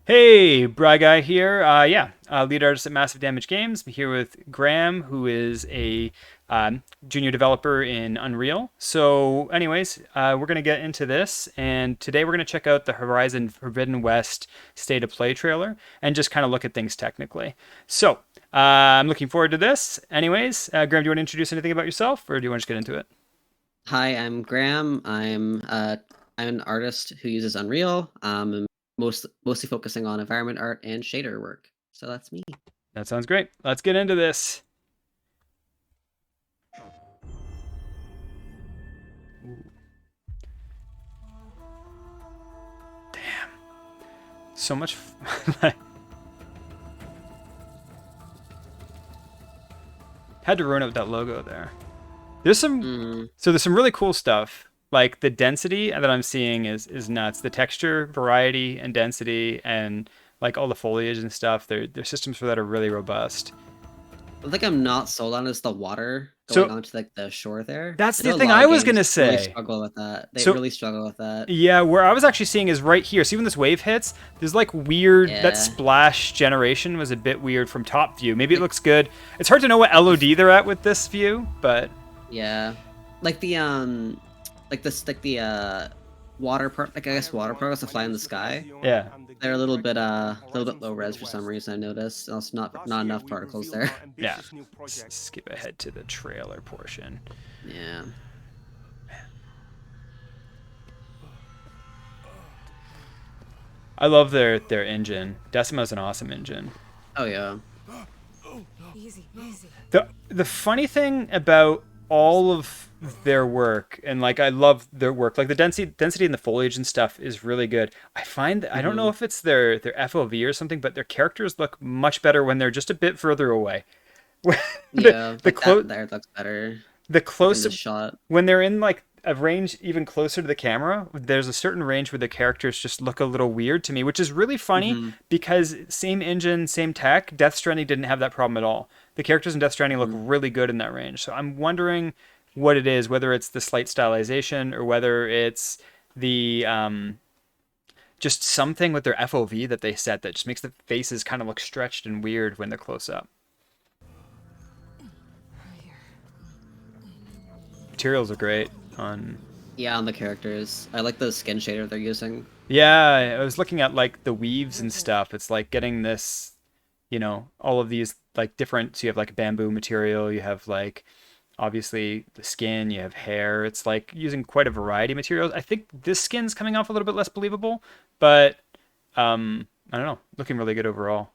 Hey, Bry Guy here. Lead artist at Massive Damage Games. I'm here with Graham, who is a junior developer in Unreal. We're going to get into this, and today we're going to check out the Horizon Forbidden West State of Play trailer and just kind of look at things technically. I'm looking forward to this. Graham, do you want to introduce anything about yourself, or do you want to just get into it? Hi, I'm Graham. I'm an artist who uses Unreal. I'm mostly focusing on environment art and shader work. So that's me. That sounds great. Let's get into this. Damn, so much. Had to ruin it with that logo there. There's some Mm, there's some really cool stuff. Like the density that I'm seeing is nuts. The texture, variety, and density, and like all the foliage and stuff. Their systems for that are really robust. the thing I'm not sold on is the water going So onto like the shore there. that's I the know a thing lot I of was games gonna really say. struggle with that. They So really struggle with that. yeah, where I was actually seeing is right here. See when this wave hits, there's like weird that Yeah, splash generation was a bit weird from top view. Maybe it like looks good. It's hard to know what LOD they're at with this view, but yeah, like the water part. Like I guess water particles that fly in the sky. yeah. They're a little bit low res for some reason. I noticed. Also, not enough particles there. Yeah. Skip ahead to the trailer portion. Yeah. I love their engine. Decima's an awesome engine. Oh yeah. Easy, easy. The funny thing about all of their work, and like I love their work, like the density in the foliage and stuff is really good. I find that I don't know hmm if it's their FOV or something, but their characters look much better when they're just a bit further away. the Yeah, the like that close there looks better. the Like in close this shot. when they're in like a range even closer to the camera, there's a certain range where the characters just look a little weird to me, which is really funny hmm because same engine, same tech. Death Stranding didn't have that problem at all. The characters in Death Stranding look hmm really good in that range. So I'm wondering what it is, whether it's the slight stylization or whether it's the just something with their FOV that they set that just makes the faces kind of look stretched and weird when they're close up. Here. Materials are great on. Yeah, on the characters. I like the skin shader they're using. Yeah, I was looking at like the weaves and stuff. It's like getting this, all of these like different. So you have like bamboo material, you have like obviously the skin, you have hair. It's like using quite a variety of materials. I think this skin's coming off a little bit less believable, but I don't know, looking really good overall.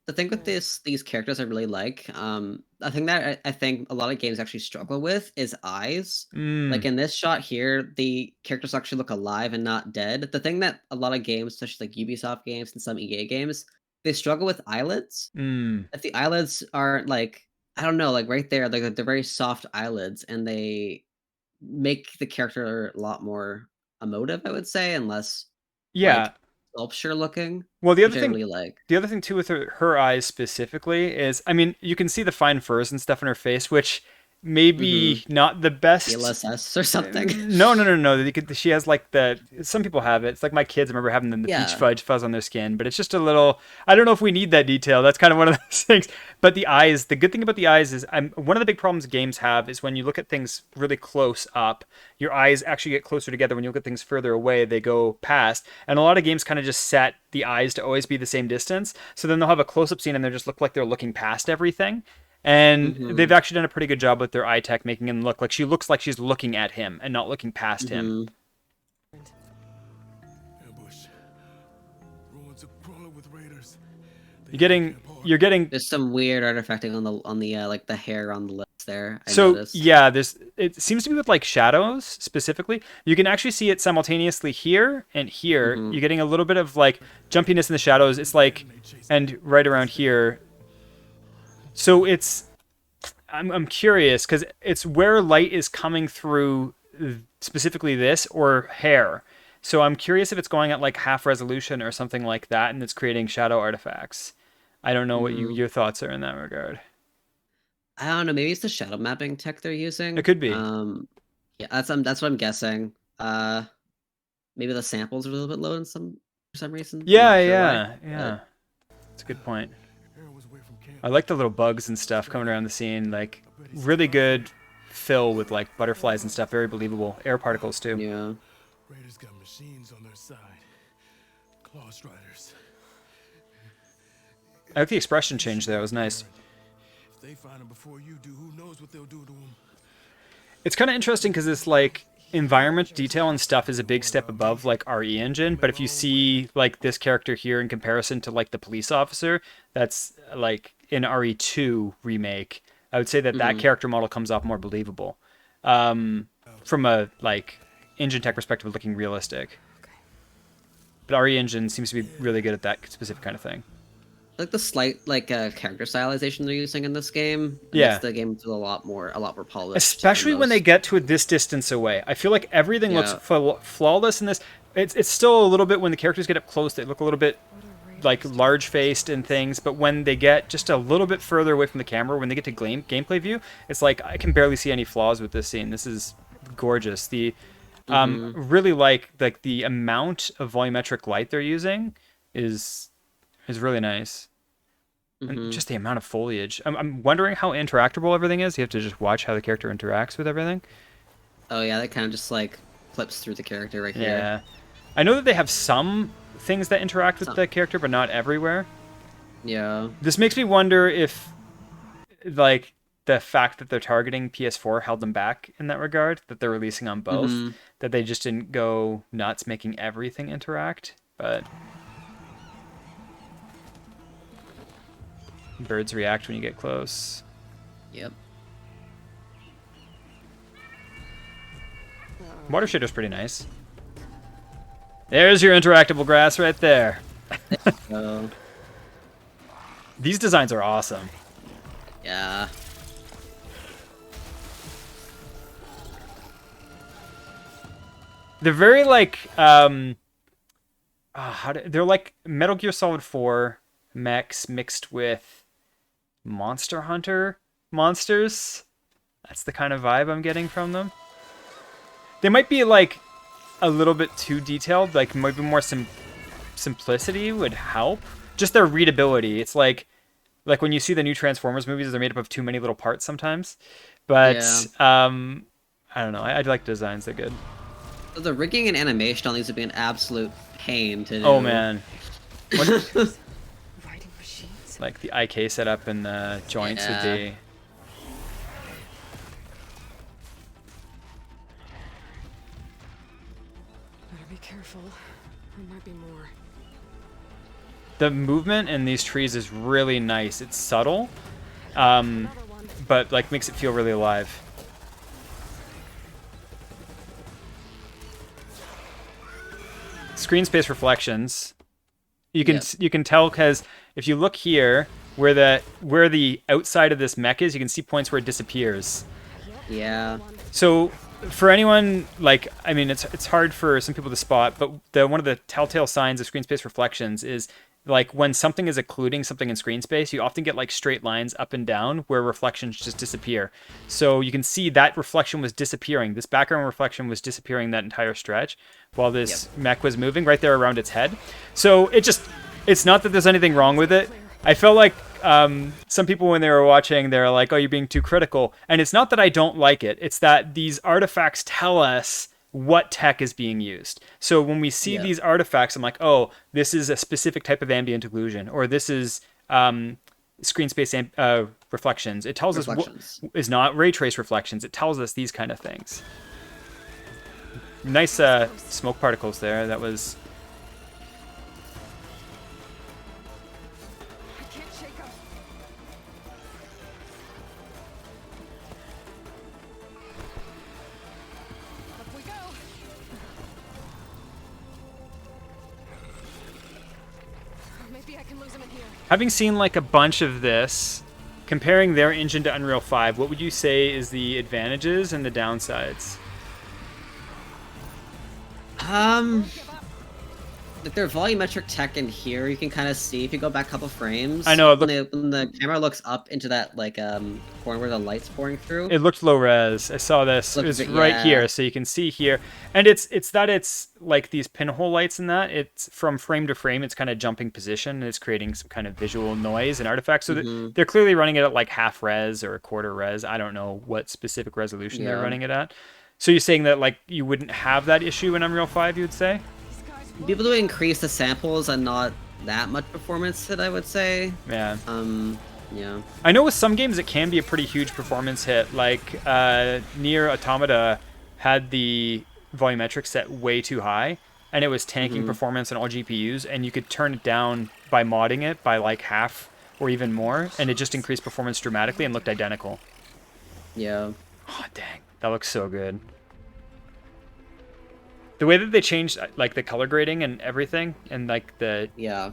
The thing with these characters I really like, I think that I think a lot of games actually struggle with is eyes. Like Mm, in this shot here, the characters actually look alive and not dead. The thing that a lot of games, especially like Ubisoft games and some EA games, they struggle with eyelids. mm. If the eyelids aren't like, I don't know, like right there, like they're very soft eyelids and they make the character a lot more emotive, I would say, and less Yeah. like sculpture looking, Well, the other which I thing, really like. the other thing too with her eyes specifically is, I mean, you can see the fine furs and stuff in her face, which hmm maybe not the best. DLSS or something. No, no, no, no. She has like the. Some people have it. It's like my kids. I remember having the peach Yeah. fudge fuzz on their skin, but it's just a little. I don't know if we need that detail. That's kind of one of those things. But the eyes. The good thing about the eyes is, one of the big problems games have is when you look at things really close up, your eyes actually get closer together. When you look at things further away, they go past. And a lot of games kind of just set the eyes to always be the same distance. So then they'll have a close up scene and they just look like they're looking past everything. And Mhm. they've actually done a pretty good job with their eye tech, making him look like she looks like she's looking at him and not looking past him. Mhm. Ambush. Ruins are crawling with raiders. They You're can break getting it apart. you're getting There's some weird artifacting on the like the hair on the lips there, I so noticed. yeah, there's it seems to be with like shadows specifically. You can actually see it simultaneously here and here. Mhm. You're getting a little bit of like jumpiness in the shadows. It's like and right around here. So I'm curious because it's where light is coming through specifically this or hair. So I'm curious if it's going at like half resolution or something like that, and it's creating shadow artifacts. I don't know what Mhm. your thoughts are in that regard. I don't know, maybe it's the shadow mapping tech they're It using. could be. Yeah, that's what I'm guessing. Maybe the samples are a little bit low in some. for some reason. I'm Yeah, not sure yeah, why, yeah. That's a good point. Aaron was away from camp. I like the little bugs and stuff coming around the scene. Like, really good fill with like butterflies and stuff. Very believable. Air particles but, too. yeah. Raiders got machines on their side. Claw Striders. I like the expression change there. It was nice. If they find them before you do, who knows what they'll do to them? It's kind of interesting because it's like environment detail and stuff is a big step above like RE engine, but if you see like this character here in comparison to like the police officer that's like in RE2 remake, I would say that that character model comes off more believable from a like engine tech perspective, looking realistic. But RE engine seems to be really good at that specific kind of thing. I like the slight character stylization they're using in this game. It Yeah. makes the game feel a lot more polished. Especially than when they most. get to this distance away. I feel like everything looks Yeah. flawless in this. It's still a little bit when the characters get up close, they look a little bit like large faced and things, but when they get just a little bit further away from the camera, when they get to gameplay view, it's like I can barely see any flaws with this scene. This is gorgeous. The really like the amount of volumetric light they're using is really nice. And just the amount of foliage. I'm wondering how interactable everything is. You have to just watch how the character interacts with everything. Oh yeah, that kind of just like flips through the character right here. Yeah. I know that they have some things that interact with the character, but not everywhere. Yeah. This makes me wonder if, like, the fact that they're targeting PS4 held them back in that regard, that they're releasing on both, that they just didn't go nuts making everything interact, but... Birds react when you get close. Yep. Water shader's pretty nice. There's your interactable grass right there. So These designs are awesome. yeah. They're very like they're like Metal Gear Solid 4 mechs mixed with Monster Hunter monsters. That's the kind of vibe I'm getting from them. They might be like a little bit too detailed, like maybe more simplicity would help. Just their readability. It's like when you see the new Transformers movies, they're made up of too many little parts sometimes. But Yeah. I don't know. I like designs. They're good. The rigging and animation on these would be an absolute pain to do. Oh man. What, Writing machines. like the IK setup and the joints would Yeah. be. Better be careful. There might be more. The movement in these trees is really nice. It's subtle, Another one. but like makes it feel really alive. Screen space reflections. You can tell because if you look here where the outside of this mech is, you can see points where it disappears. Yeah. So for anyone, like, I mean, it's hard for some people to spot, but one of the telltale signs of screen space reflections is like when something is occluding something in screen space, you often get like straight lines up and down where reflections just disappear. So you can see that reflection was disappearing. This background reflection was disappearing that entire stretch while this mech was moving right there around its head. So it's not that there's anything wrong with it. I felt like some people when they were watching, they're like, oh, you're being too critical. And it's not that I don't like it. It's that these artifacts tell us what tech is being used. So when we see these artifacts, I'm like, oh, this is a specific type of ambient occlusion, or this is screen space reflections. It tells us what is not ray trace reflections. It tells us these kind of things. Nice smoke particles there. That was... I can't shake them. Up we go. Maybe I can lose them in here. Having seen like a bunch of this, comparing their engine to Unreal 5, what would you say is the advantages and the downsides? like their volumetric tech in here, you can kind of see if you go back a couple frames. I know, it when the camera looks up into that like corner where the light's pouring through. It looked low res. I saw this. Looked a It's bit- right yeah. here, so you can see here, and it's like these pinhole lights in that. It's from frame to frame. It's kind of jumping position. And it's creating some kind of visual noise and artifacts. So they're clearly running it at like half res or a quarter res. I don't know what specific resolution they're Yeah. running it at. So you're saying that like you wouldn't have that issue in Unreal 5, you would say? These guys Be able to increase the samples and not that much performance hit, I would say. Yeah. Yeah. I know with some games it can be a pretty huge performance hit. Like Nier Automata had the volumetric set way too high, and it was tanking performance on all GPUs, and you could turn it down by modding it by like half or even more, and it just increased performance dramatically and looked identical. Yeah. Oh, dang. That looks so good. The way that they changed like the color grading and everything, and like Yeah.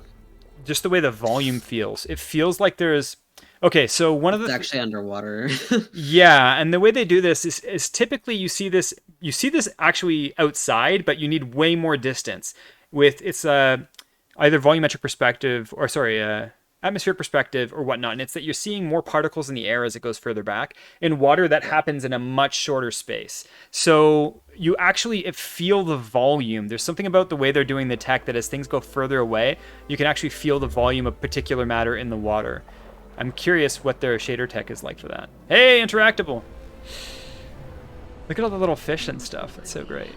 just the way the volume feels. It feels like there's... Okay, so one of the... It's actually underwater. Yeah, and the way they do this is typically you see this actually outside, but you need way more distance. With it's either volumetric perspective or atmospheric perspective or whatnot, and it's that you're seeing more particles in the air as it goes further back. In water, that happens in a much shorter space. So you actually feel the volume. There's something about the way they're doing the tech that as things go further away, you can actually feel the volume of particular matter in the water. I'm curious what their shader tech is like for that. Hey, Interactable! Look at all the little fish and stuff. That's so great.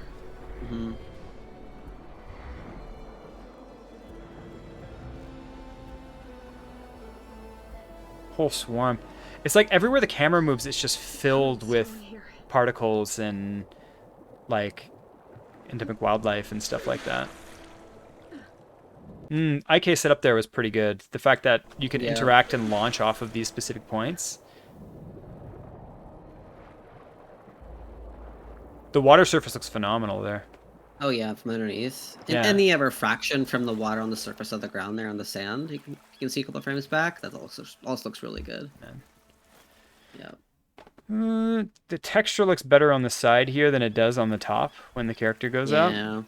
Whole swarm. It's like everywhere the camera moves, it's just filled with particles and like endemic wildlife and stuff like that. IK setup there was pretty good. The fact that you can interact and launch off of these specific points. The water surface looks phenomenal there. Oh yeah, from underneath. And, Yeah. and the refraction from the water on the surface of the ground there on the sand. You can see a couple frames back. That also looks really good. Yeah. The texture looks better on the side here than it does on the top when the character goes out. Yeah.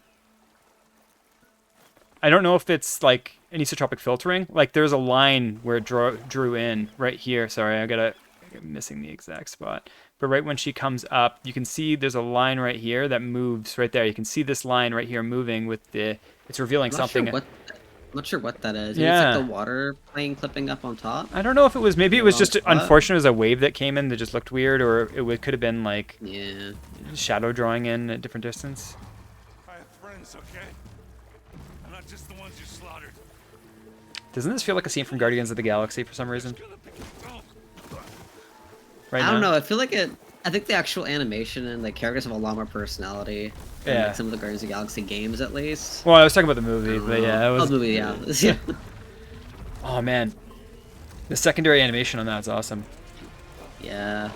I don't know if it's like anisotropic filtering. Like there's a line where it drew in right here. Sorry, I'm missing the exact spot. But right when she comes up, you can see there's a line right here that moves right there. You can see this line right here moving with it's revealing something. I'm not sure what that is. Yeah. It's like the water plane clipping up on top. I don't know if it was, maybe it was just spot. unfortunate as a wave that came in that just looked weird, or could have been like Yeah. shadow drawing in at different distance. I have friends, okay? I'm not just the ones you slaughtered. Doesn't this feel like a scene from Guardians of the Galaxy for some reason? Right I don't now? know. I feel like I think the actual animation and the characters have a lot more personality than Yeah. like some of the Guardians of the Galaxy games, at least. Well, I was talking about the movie, but yeah, it was. Oh, the movie, yeah. Yeah. Oh man, the secondary animation on that is awesome. Yeah.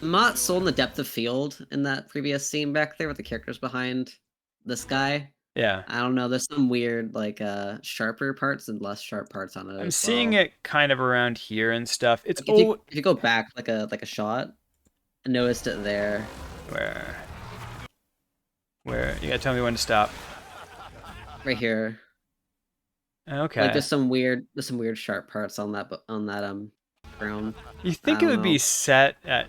I'm not sold on the depth of field in that previous scene back there with the characters behind this guy. Yeah, I don't know. There's some weird, like, sharper parts and less sharp parts on it. I'm as seeing well. it kind of around here and stuff. It's Like, if you go back like a shot, I noticed it there. where you gotta tell me when to stop. Right here. Okay. Like there's some weird sharp parts on that ground. You think I it would don't be know. set at,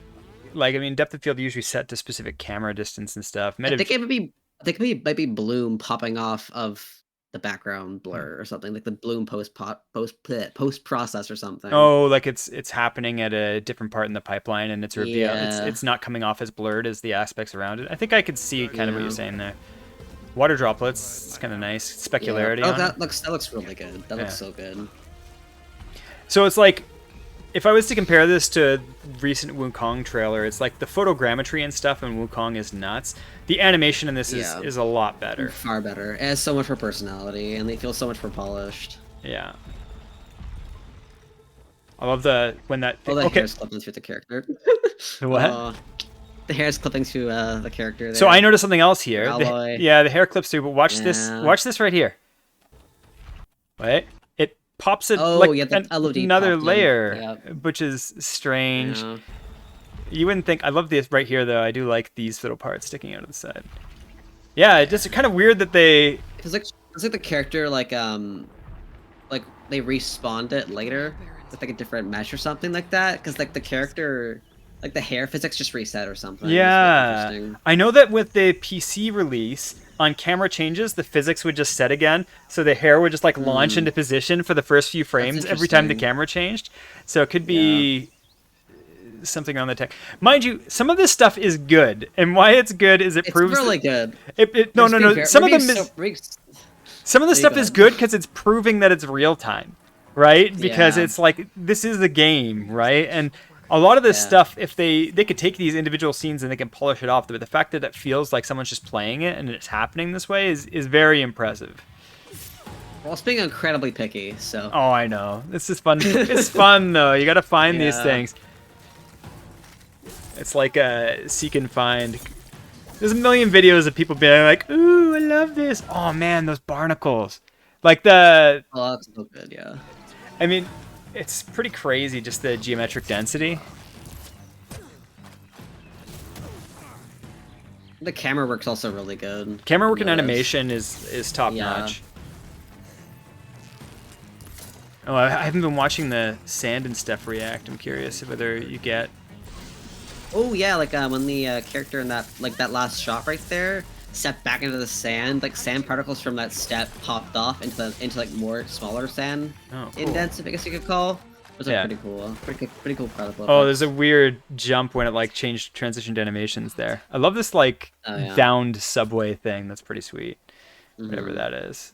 like, I mean, depth of field usually set to specific camera distance and stuff. I think it might be bloom popping off of the background blur or something, like the bloom post process or something. Oh, like it's happening at a different part in the pipeline, and it's revealed. Yeah. It's not coming off as blurred as the aspects around it. I think I could see kind of what Yeah. you're saying there. Water droplets, it's kind of nice. Yeah. Specularity. Oh, on that it. looks really good. That Yeah. looks so good. So it's like, if I was to compare this to recent Wukong trailer, it's like the photogrammetry and stuff in Wukong is nuts. The animation in this Yeah. is a lot better. Far better. It has so much more personality, and they feel so much more polished. Yeah. I love when that. Oh, the Okay. hair's clipping through the character. What? The hair's clipping through the character there. So I noticed something else here. Alloy. The hair clips through, but watch this. Yeah. Watch this right here. Wait, it pops it Oh, like yeah, the LOD another popped in. layer, Yeah. which is strange. Yeah. You wouldn't think. I love this right here, though. I do like these little parts sticking out of the side. Yeah, it's just kind of weird that they. It's like the character like they respawned it later with like a different mesh or something like that. Because like the character, like the hair physics just reset or something. It's really Yeah, interesting. I know that with the PC release, on camera changes, the physics would just set again, so the hair would just like launch into position for the first few frames every time the interesting. camera changed. So it could be something on the tech. Mind you, some of this stuff is good, and why it's good is it It's proves really that, good. no, no, no. Some of them So, is some of the there you stuff go. is good because it's proving that it's real time, right? Because Yeah. it's like this is the game, right? And a lot of this Yeah. stuff, if they could take these individual scenes and they can polish it off, but the fact that it feels like someone's just playing it and it's happening this way is very impressive. Well, it's being incredibly picky, so. Oh, I know. This is fun. It's fun though. You got to find these Yeah. things. It's like a seek and find. There's a million videos of people being like, "Ooh, I love this." Oh man, those barnacles. Like the. Oh, that's so good, yeah. I mean, it's pretty crazy just the geometric density. The camera work's also really good. Camera work and It is. animation is top Yeah. notch. Oh, I haven't been watching the sand and stuff react. I'm curious whether you get. Oh yeah, like when the character in that that last shot right there stepped back into the sand, like sand particles from that step popped off into like more smaller sand Oh, cool. indents, I guess you could call. It was like, Yeah. pretty cool. Pretty cool particle. Oh, effects. there's a weird jump when it like changed transitioned animations there. I love this like Oh, yeah. downed subway thing. That's pretty sweet. Whatever Mhm. that is.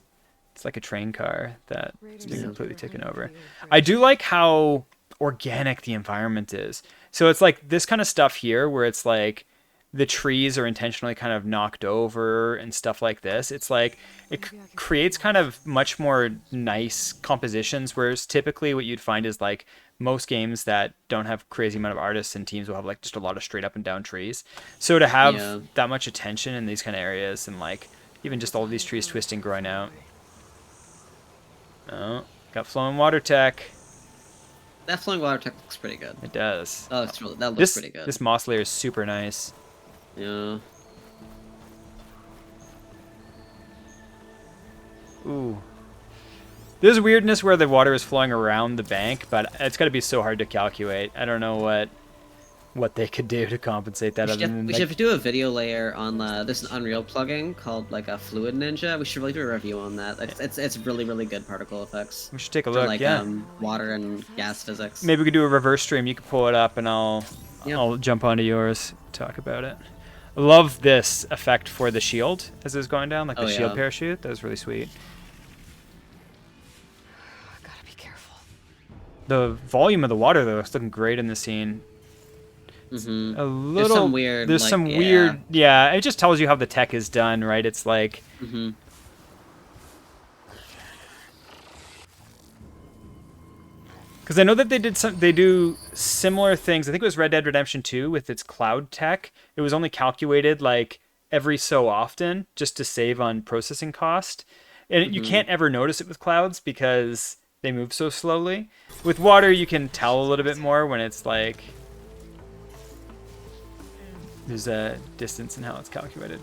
It's like a train car that's been Raiders completely were taken hunting over. for you, I do like how organic the environment is. So it's like this kind of stuff here where it's like the trees are intentionally kind of knocked over and stuff like this. It's like it creates kind of much more nice compositions, whereas typically what you'd find is like most games that don't have crazy amount of artists and teams will have like just a lot of straight up and down trees. So to have Yeah. that much attention in these kind of areas and like even just all of these trees twisting, growing out. Oh, got flowing water tech. That flowing water tech looks pretty good. It does. That looks This pretty good. this moss layer is super nice. Yeah. Ooh. There's weirdness where the water is flowing around the bank, but it's got to be so hard to calculate. I don't know what they could do to compensate that. We should do a video layer on there's an Unreal plugin called like a Fluid Ninja. We should really do a review on that. It's really good particle effects we should take a for look. like Yeah. water and gas physics. Maybe we could do a reverse stream. You can pull it up, and I'll Yep. jump onto yours, talk about it. I love this effect for the shield as it's going down, like the Oh, shield yeah. parachute. That was really sweet. Gotta be careful. The volume of the water though is looking great in the scene. Mm-hmm. A little some weird, There's like, some yeah. weird. Yeah, it just tells you how the tech is done, right? It's like. Mm-hmm. Because I know that they do similar things. I think it was Red Dead Redemption 2 with its cloud tech. It was only calculated like every so often just to save on processing cost. And you can't ever notice it with clouds because they move so slowly. With water, you can tell a little bit more when it's like there's a distance in how it's calculated.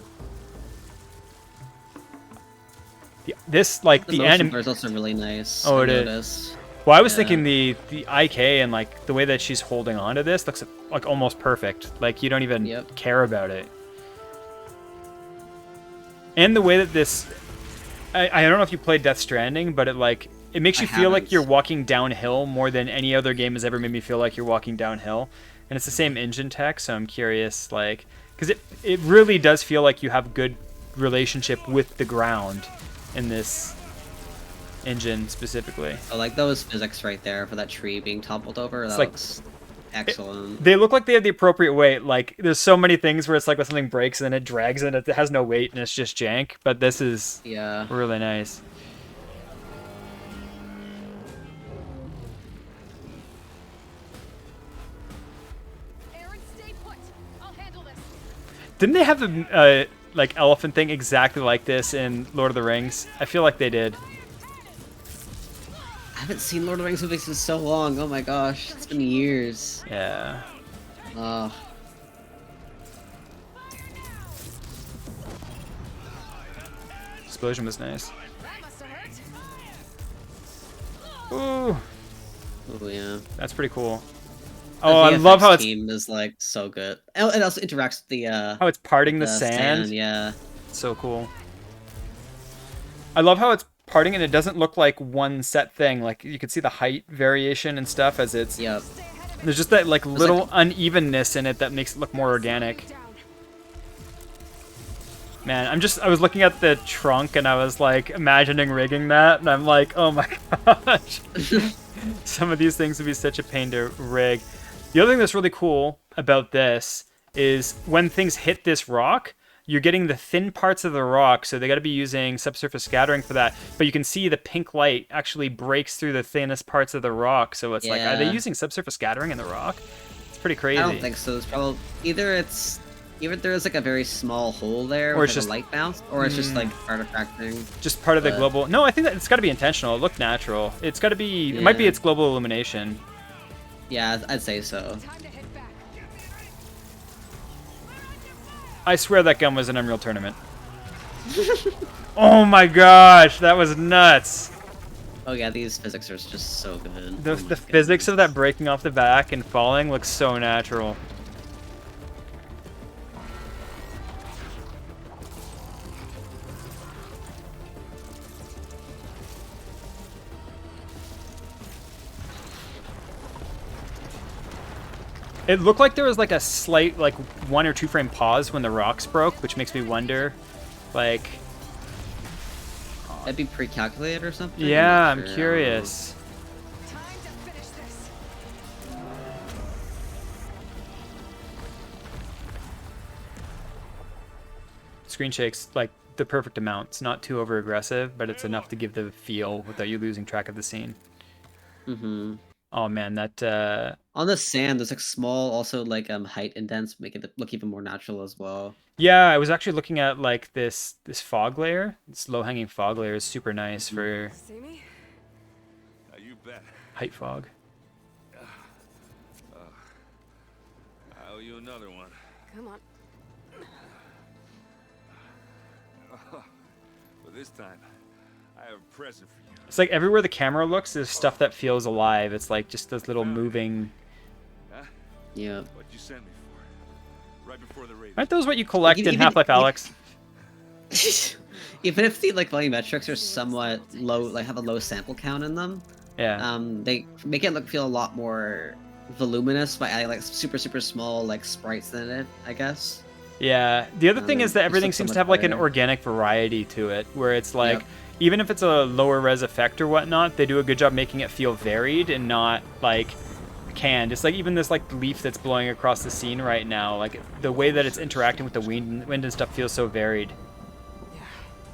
This like The the motion anim. blur is also really nice. Oh, I it is. noticed. Well, I was Yeah. thinking the IK and like the way that she's holding on to this looks like almost perfect. Like you don't even Yep. care about it. And the way that this, I don't know if you played Death Stranding, but it makes I you feel like haven't. you're walking downhill more than any other game has ever made me feel like you're walking downhill. And it's the same engine tech, so I'm curious, like, because it really does feel like you have good relationship with the ground in this engine specifically. I like those physics right there for that tree being toppled over. That like- looks excellent. They look like they have the appropriate weight. Like there's so many things where it's like when something breaks and then it drags and it has no weight and it's just jank. But this is Yeah. really nice. Aaron, stay put. I'll handle this. Didn't they have a like elephant thing exactly like this in Lord of the Rings? I feel like they did. I haven't seen Lord of the Rings movies in so long. Oh my gosh, it's been years. Yeah. Oh, Explosion was nice. That must have hurt. Ooh, Oh yeah. that's pretty cool. The Oh, I love how VFX it's team is like so good. Oh, it also interacts with parting the the sand. Yeah. So cool. I love how it's parting and it doesn't look like one set thing. Like you can see the height variation and stuff as it's Yep. there's just that like There's, little like- unevenness in it that makes it look more organic. Down. Man, I was looking at the trunk and I was like imagining rigging that and I'm like, oh my gosh. Some of these things would be such a pain to rig. The other thing that's really cool about this is when things hit this rock, you're getting the thin parts of the rock, so they got to be using subsurface scattering for that. But you can see the pink light actually breaks through the thinnest parts of the rock, so it's like, are they Yeah. using subsurface scattering in the rock? It's pretty crazy. I don't think so. It's probably either there's like a very small hole there Or with it's like just- a light bounce, or it's just like artifacting. Just part of the but- global. No, I think that it's got to be intentional. It looked natural. It's got to be. It might be Yeah. its global illumination. Yeah, I'd say so. Time to hit back. I swear that gun was an Unreal Tournament. Oh my gosh, that was nuts. Oh yeah, these physics are just so good. The, Oh my the physics of goodness. that breaking off the back and falling looks so natural. It looked like there was like a slight like 1 or 2 frame pause when the rocks broke, which makes me wonder, like, That'd be pre-calculated or something? yeah, not I'm sure. curious. Time to finish this. Screen shakes like the perfect amount. It's not too over aggressive, but it's enough to give the feel without you losing track of the scene. Mm-hmm. Oh man, that On the sand, there's like small, also like height indents, make it look even more natural as well. yeah, I was actually looking at like this fog layer. This low hanging fog layer is super nice for See me? You bet. height fog. I owe you another one. Come on. But this time, I have a present for you. It's like everywhere the camera looks, there's stuff that feels alive. It's like just those little moving. Huh? Yeah. What you sent me for? Right before the raid. Aren't those what you collect in Even- Half-Life Alyx? Even if the like volumetrics are somewhat low, like have a low sample count in them, Yeah. they make it feel a lot more voluminous by adding like super small like sprites in it, I guess. Yeah. The other thing is that Just everything looks so seems much to have like an better. organic variety to it, where it's like, Yep. even if it's a lower res effect or whatnot, they do a good job making it feel varied and not like canned. It's like even this like leaf that's blowing across the scene right now, like the way that it's interacting with the wind and stuff feels so varied.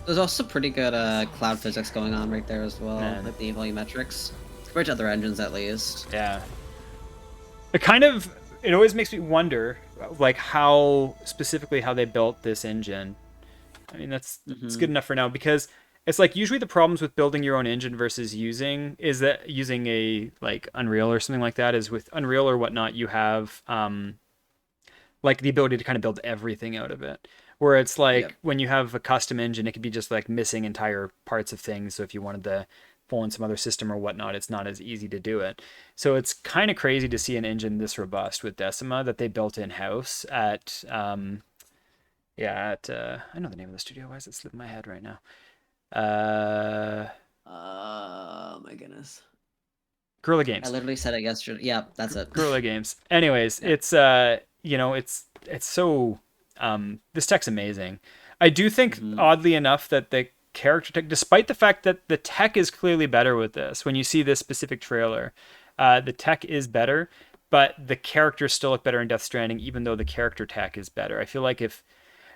There's also pretty good cloud physics going on right there as well, Man. like the volumetrics, compared to other engines at least. Yeah. It always makes me wonder, like how specifically how they built this engine. I mean, it's good enough for now because it's like usually the problems with building your own engine versus using a like Unreal or something like that is with Unreal or whatnot, you have like the ability to kind of build everything out of it. Where it's like Yep. when you have a custom engine, it could be just like missing entire parts of things. So if you wanted to pull in some other system or whatnot, it's not as easy to do it. So it's kind of crazy to see an engine this robust with Decima that they built in house at I know the name of the studio. Why is it slipping my head right now? Oh my goodness. Guerrilla Games. I literally said it yesterday. Yeah, that's it. Guerrilla Games. Anyways, it's it's so this tech's amazing. I do think oddly enough that the character tech, despite the fact that the tech is clearly better with this, when you see this specific trailer, the tech is better, but the characters still look better in Death Stranding, even though the character tech is better. I feel like if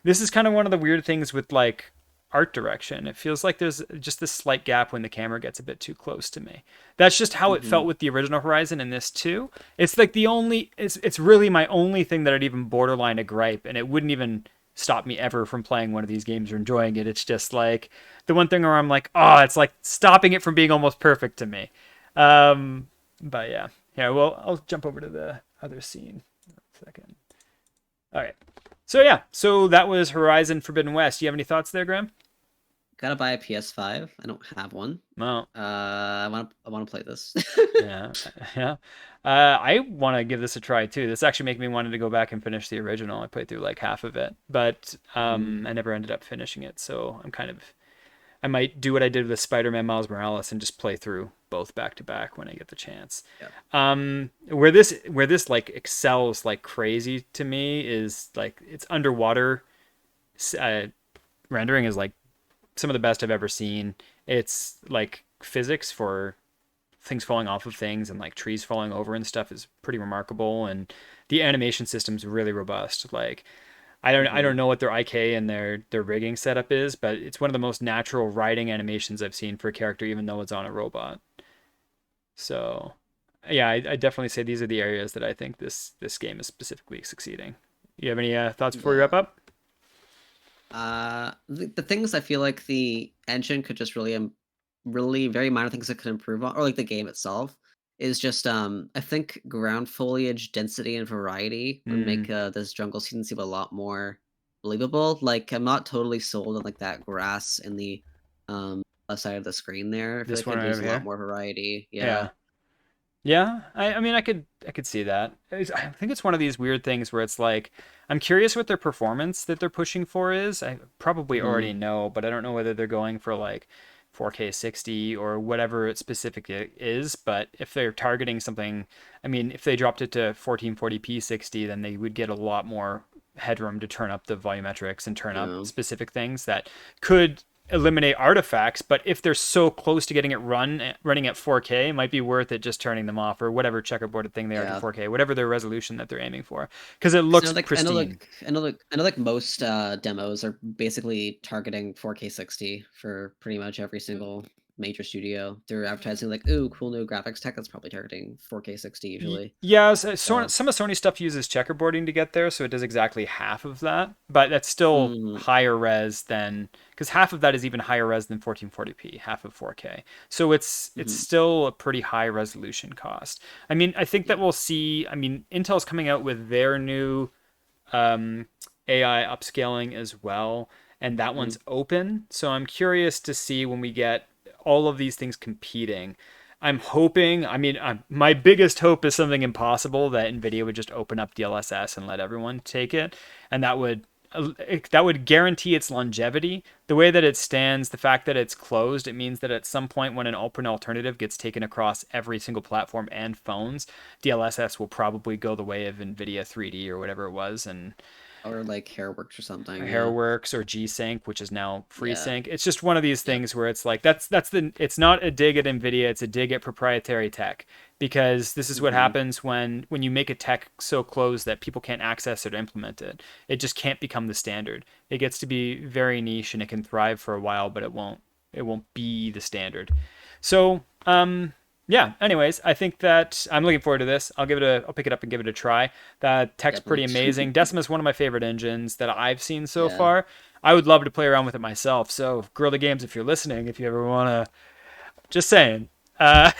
this is kind of one of the weird things with like art direction, it feels like there's just this slight gap when the camera gets a bit too close to me. That's just how it felt with the original Horizon and this too. It's like it's really my only thing that I'd even borderline a gripe, and it wouldn't even stop me ever from playing one of these games or enjoying it. It's just like the one thing where I'm like, oh, it's like stopping it from being almost perfect to me. But yeah. Well, I'll jump over to the other scene. 1 second. All right. So yeah, so that was Horizon Forbidden West. Do you have any thoughts there, Graham? Gotta buy a PS5. I don't have one. Well, I want to play this. yeah, yeah. I want to give this a try too. This actually made me wanted to go back and finish the original. I played through like half of it, but Mm, I never ended up finishing it. So I might do what I did with Spider-Man Miles Morales and just play through both back to back when I get the chance. yeah. Where this like excels like crazy to me is like its underwater uh, rendering is like some of the best I've ever seen. It's like physics for things falling off of things and like trees falling over and stuff is pretty remarkable, and the animation system's really robust. Like I don't Hmm. know what their IK and their rigging setup is, but it's one of the most natural riding animations I've seen for a character, even though it's on a robot. So yeah, I definitely say these are the areas that I think this game is specifically succeeding. You have any thoughts before we wrap Yeah. up? The things I feel like the engine could just really, really very minor things it could improve on, or like the game itself, is just I think ground foliage density and variety would Hmm. make this jungle scene seem a lot more believable. Like I'm not totally sold on like that grass in the left side of the screen there. I feel This like one it right use over a lot here. more variety. Yeah. Yeah. Yeah, I mean, I could see that. I think it's one of these weird things where it's like, I'm curious what their performance that they're pushing for is. I probably Hmm. already know, but I don't know whether they're going for like 4K 60 or whatever it specifically is. But if they're targeting something, I mean, if they dropped it to 1440p 60, then they would get a lot more headroom to turn up the volumetrics and turn up Yeah. specific things that could eliminate artifacts. But if they're so close to getting it running at 4K, it might be worth it just turning them off or whatever checkerboarded thing they are to Yeah. 4K, whatever their resolution that they're aiming for, because it 'Cause looks pristine. I know like most demos are basically targeting 4K 60 for pretty much every single major studio. They're advertising like, "Ooh, cool new graphics tech." That's probably targeting 4K 60 usually. Yeah, So, some of Sony stuff uses checkerboarding to get there, so it does exactly half of that. But that's still mm, higher res than because half of that is even higher res than 1440p, half of 4K. So it's mhm, still a pretty high resolution cost. I mean, I think that yeah. we'll see. I mean, Intel's coming out with their new um, AI upscaling as well, and that Mm, one's open. So I'm curious to see when we get all of these things competing. I'm hoping, I mean, my biggest hope is something impossible that NVIDIA would just open up DLSS and let everyone take it. And that would guarantee its longevity. The way that it stands, the fact that it's closed, it means that at some point when an open alternative gets taken across every single platform and phones, DLSS will probably go the way of NVIDIA 3D or whatever it was, and or like Hairworks or something. Yeah. Hairworks or G-Sync, which is now Yeah. FreeSync. It's just one of these Yep. things where it's like it's not a dig at Nvidia, it's a dig at proprietary tech, because this is what Hmm. happens when you make a tech so closed that people can't access it or implement it. It just can't become the standard. It gets to be very niche and it can thrive for a while, but it won't be the standard. So, yeah, anyways, I think that I'm looking forward to this. I'll pick it up and give it a try. The tech's pretty Definitely. amazing. Decima is one of my favorite engines that I've seen so Yeah. far. I would love to play around with it myself. So, Guerrilla Games, if you're listening, if you ever want to, just saying. Uh,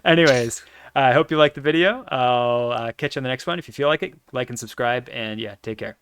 anyways, I hope you liked the video. I'll catch you on the next one. If you feel like it, like and subscribe. And yeah, take care.